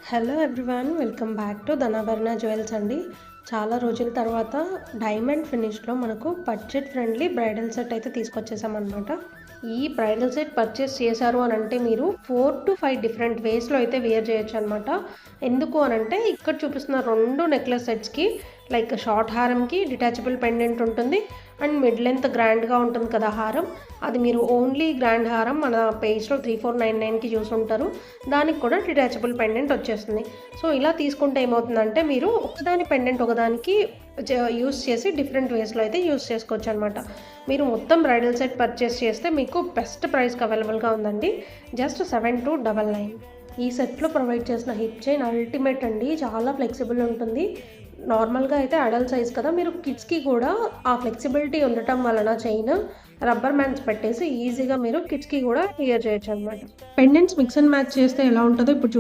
Hello everyone, welcome back to Dhanabharana jewels అండి. చాలా రోజుల తర్వాత డైమండ్ ఫినిష్లో మనకు బడ్జెట్ ఫ్రెండ్లీ బ్రైడల్ సెట్ అయితే తీసుకొచ్చేసామన్నమాట. ఈ బ్రైడల్ సెట్ పర్చేస్ చేశారు అని అంటే మీరు 4 to 5 డిఫరెంట్ వేస్లో అయితే వేర్ చేయొచ్చు అనమాట. ఎందుకు అని అంటే ఇక్కడ చూపిస్తున్న 2 నెక్లెస్ సెట్స్కి లైక్ షార్ట్ హారంకి డిటాచబుల్ పెండెంట్ ఉంటుంది అండ్ మిడ్ లెంత్ గ్రాండ్గా ఉంటుంది కదా హారం. అది మీరు ఓన్లీ గ్రాండ్ హారం మన పేజ్లో 3499కి చూసుంటారు. దానికి కూడా డిటాచబుల్ పెండెంట్ వచ్చేస్తుంది. సో ఇలా తీసుకుంటే ఏమవుతుందంటే మీరు ఒకదాని పెండెంట్ ఒకదానికి యూస్ చేసి డిఫరెంట్ వేస్లో అయితే యూస్ చేసుకోవచ్చు అనమాట. మీరు మొత్తం బ్రైడల్ సెట్ పర్చేస్ చేస్తే మీకు బెస్ట్ ప్రైస్కి అవైలబుల్గా ఉందండి. జస్ట్ 7299. ఈ సెట్లో ప్రొవైడ్ చేసిన హిప్ చైన్ అల్టిమేట్ అండి. చాలా ఫ్లెక్సిబుల్ ఉంటుంది. నార్మల్గా అయితే అడల్ట్ సైజ్ కదా, మీరు కిడ్స్కి కూడా ఆ ఫ్లెక్సిబిలిటీ ఉండటం వలన చైన్ రబ్బర్ బ్యాండ్స్ పెట్టేసి ఈజీగా మీరు కిడ్స్కి కూడా క్లియర్ చేయొచ్చు అనమాట. పెండెంట్స్ మిక్స్ అండ్ మ్యాచ్ చేస్తే ఎలా ఉంటుందో ఇప్పుడు